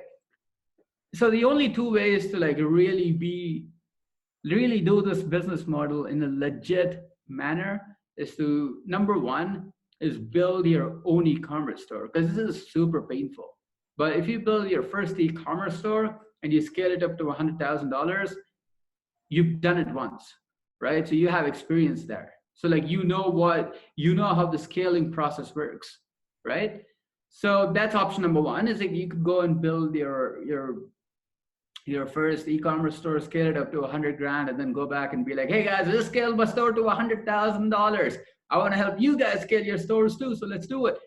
So the only 2 ways to really do this business model in a legit manner is to, number 1 is build your own e-commerce store, because this is super painful. But if you build your first e-commerce store and you scale it up to $100,000, you've done it once, right? So you have experience there. So you know how the scaling process works, right? So that's option number 1, is you could go and build your first e-commerce store, scale it up to 100 grand, and then go back and be like, hey guys, I just scaled my store to $100,000. I want to help you guys scale your stores too, so let's do it.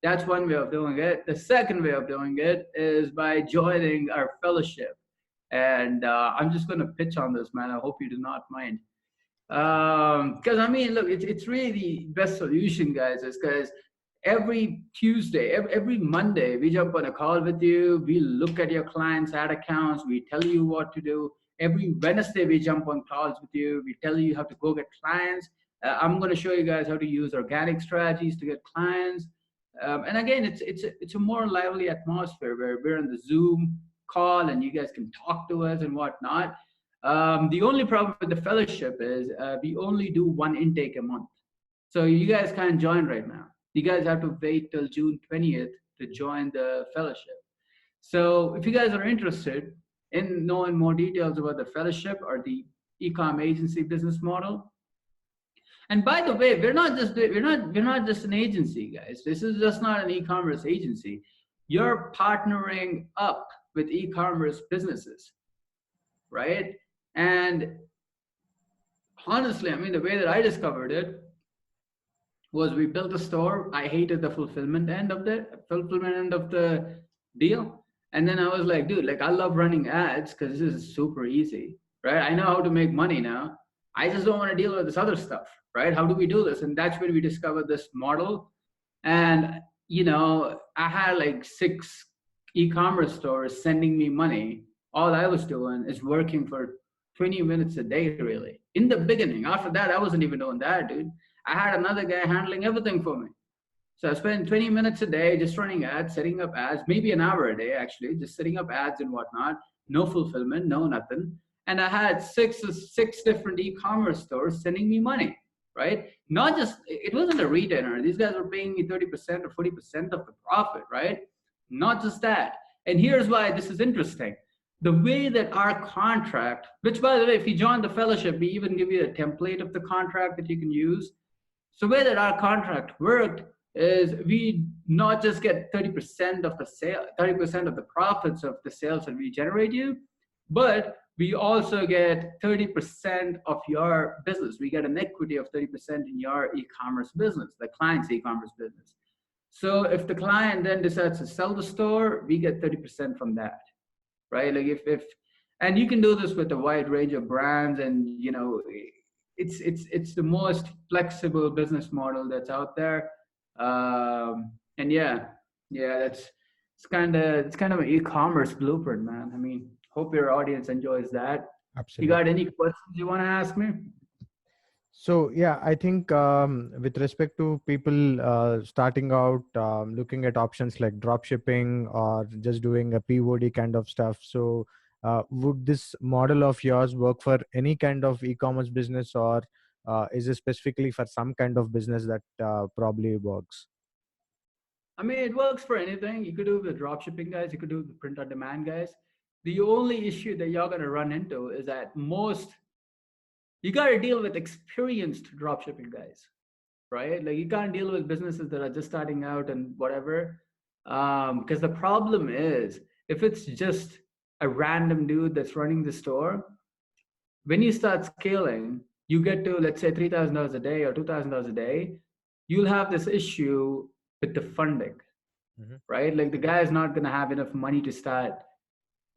That's one way of doing it. The second way of doing it is by joining our fellowship. And I'm just going to pitch on this, man. I hope you do not mind. Because I mean, look, it's really the best solution, guys, is because every Tuesday, every Monday, we jump on a call with you. We look at your clients' ad accounts. We tell you what to do. Every Wednesday, we jump on calls with you. We tell you how to go get clients. I'm going to show you guys how to use organic strategies to get clients. And again, it's a more lively atmosphere where we're on the Zoom call and you guys can talk to us and whatnot. The only problem with the fellowship is we only do 1 intake a month. So you guys can't join right now. You guys have to wait till June 20th to join the fellowship. So if you guys are interested in knowing more details about the fellowship or the ecom agency business model, and by the way, we're not just an agency, guys. This is just not an e-commerce agency. You're partnering up with e-commerce businesses, right? And honestly, I mean, the way that I discovered it was we built a store. I hated the fulfillment end of the deal. And then I was like, dude, like I love running ads because this is super easy, right? I know how to make money now. I just don't want to deal with this other stuff, right? How do we do this? And that's when we discovered this model. And I had like 6 e-commerce stores sending me money. All I was doing is working for 20 minutes a day, really. In the beginning. After that, I wasn't even doing that, dude. I had another guy handling everything for me. So I spent 20 minutes a day just running ads, setting up ads, maybe an hour a day actually, just setting up ads and whatnot. No fulfillment, no nothing. And I had six different e-commerce stores sending me money, right? Not just, it wasn't a retainer. These guys were paying me 30% or 40% of the profit, right? Not just that. And here's why this is interesting. The way that our contract, which by the way, if you join the fellowship, we even give you a template of the contract that you can use. So the way that our contract worked is we not just get 30% of the sale, 30% of the profits of the sales that we generate you, but we also get 30% of your business. We get an equity of 30% in your e-commerce business, the client's e-commerce business. So if the client then decides to sell the store, we get 30% from that, right? Like if and you can do this with a wide range of brands, and it's the most flexible business model that's out there. And yeah, it's kind of an e-commerce blueprint, man. I mean, hope your audience enjoys that. You Absolutely. got any questions you want to ask me? So yeah, I think with respect to people starting out, looking at options like drop shipping or just doing a POD kind of stuff. So would this model of yours work for any kind of e-commerce business, or is it specifically for some kind of business that probably works? I mean, it works for anything. You could do it with drop shipping guys. You could do it with print on demand guys. The only issue that you're going to run into is that you got to deal with experienced drop shipping guys, right? Like you can't deal with businesses that are just starting out and whatever. Because the problem is, if it's just a random dude that's running the store, when you start scaling, you get to, let's say, $3,000 a day or $2,000 a day, you'll have this issue with the funding, Mhm. right? Like the guy is not going to have enough money to start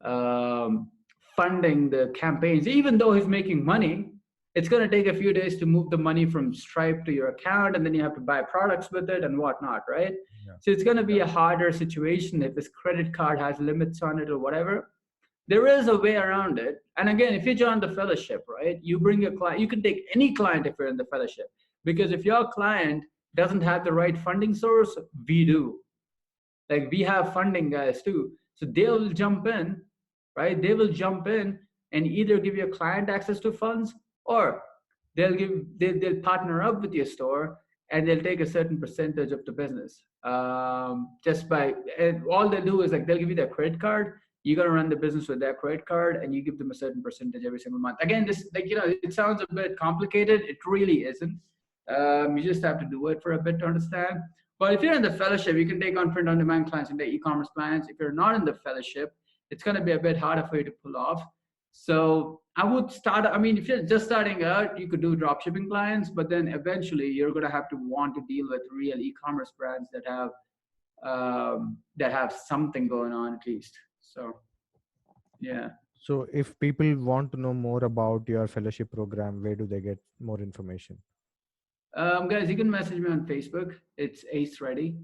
um, funding the campaigns. Even though he's making money, it's going to take a few days to move the money from Stripe to your account, and then you have to buy products with it and whatnot, right? Yeah. So it's going to be a harder situation if his credit card has limits on it or whatever. There is a way around it. And again, if you join the fellowship, right, you bring a client. You can take any client if you're in the fellowship, because if your client doesn't have the right funding source, we do. Like we have funding guys too, so they'll jump in, right? They will jump in and either give your client access to funds, or they'll partner up with your store, and they'll take a certain percentage of the business. Just by, and all they'll do is like they'll give you their credit card. You're gonna run the business with their credit card, and you give them a certain percentage every single month. Again, this, like, it sounds a bit complicated. It really isn't. You just have to do it for a bit to understand. But if you're in the fellowship, you can take on print on demand clients and take e-commerce clients. If you're not in the fellowship, it's going to be a bit harder for you to pull off. So I would start, I mean, if you're just starting out, you could do drop shipping clients, but then eventually you're going to have to want to deal with real e-commerce brands that have something going on at least. So yeah. So if people want to know more about your fellowship program, where do they get more information? Guys, you can message me on Facebook. It's Ace Reddy.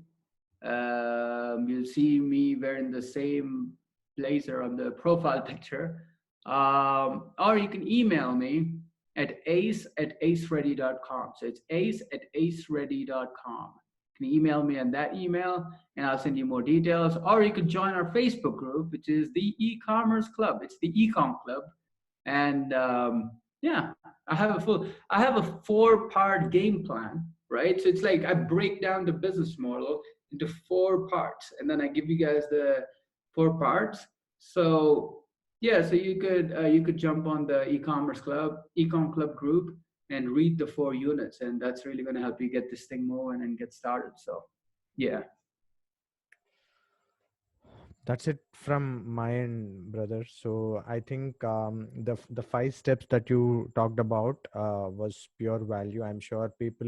You'll see me wearing the same blazer on the profile picture. Or you can email me at ace@aceready.com. So it's ace@aceready.com. You can email me on that email, and I'll send you more details. Or you can join our Facebook group, which is the e-commerce club. It's the ecom club. And yeah, I have a 4-part game plan, right? So it's like I break down the business model into 4 parts, and then I give you guys the 4 parts. So yeah, so you could jump on the e-commerce club, ecom club group, and read the 4 units, and that's really going to help you get this thing moving and get started. So yeah. That's it from my end, brother. So I think the 5 steps that you talked about was pure value. I'm sure people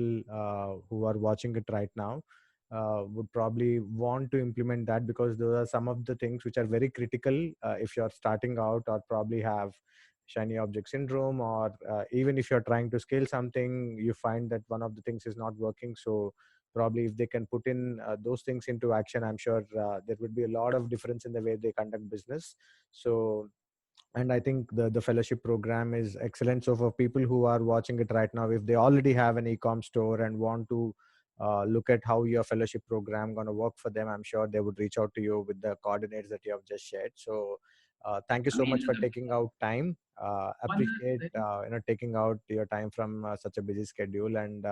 who are watching it right now would probably want to implement that, because those are some of the things which are very critical if you're starting out, or probably have shiny object syndrome, or even if you're trying to scale something, you find that one of the things is not working. So probably if they can put in those things into action, I'm sure there would be a lot of difference in the way they conduct business. So, and I think the fellowship program is excellent. So for people who are watching it right now, if they already have an ecom store and want to look at how your fellowship program going to work for them, I'm sure they would reach out to you with the coordinates that you have just shared. So thank you I so mean, much for taking out time. one last Appreciate thing. taking out your time from such a busy schedule, and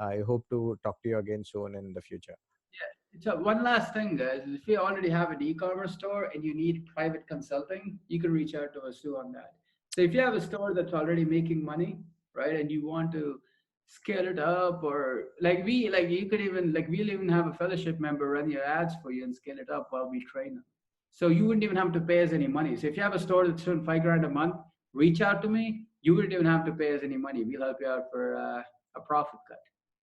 I hope to talk to you again soon in the future. Yeah. So one last thing, guys. If you already have an e-commerce store and you need private consulting, you can reach out to us too on that. So if you have a store that's already making money, right, and you want to scale it up, or like you could even like we'll even have a fellowship member run your ads for you and scale it up while we train them. So you wouldn't even have to pay us any money. So if you have a store that's doing 5 grand a month, reach out to me. You wouldn't even have to pay us any money. We'll help you out for a profit cut.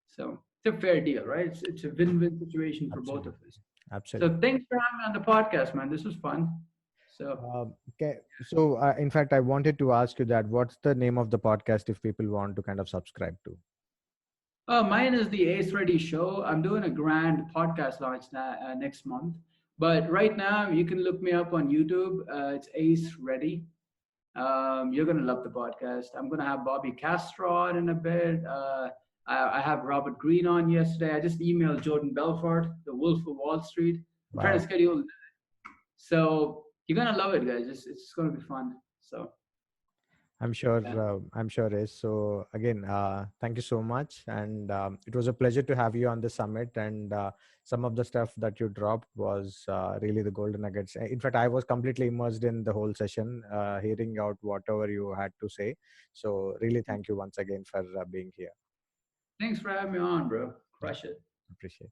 So it's a fair deal, right? It's a win-win situation for both of Absolutely. us. So Absolutely. thanks for having me on the podcast, man. This was fun. So Okay. So, in fact, I wanted to ask you that what's the name of the podcast if people want to kind of subscribe to? mine is the Ace Ready Show. I'm doing a grand podcast launch next month. But right now, you can look me up on YouTube. It's Ace Ready. You're gonna love the podcast. I'm gonna have Bobby Castro on in a bit. I have Robert Greene on yesterday. I just emailed Jordan Belfort, the Wolf of Wall Street. I'm trying to Wow. schedule. So you're gonna love it, guys. It's gonna be fun. So I'm sure. yeah. I'm sure is. So again, thank you so much, and it was a pleasure to have you on the summit. And some of the stuff that you dropped was really the golden nuggets. In fact, I was completely immersed in the whole session, hearing out whatever you had to say. So really, thank you once again for being here. Thanks for having me on, bro. Yeah, Crush it. appreciate.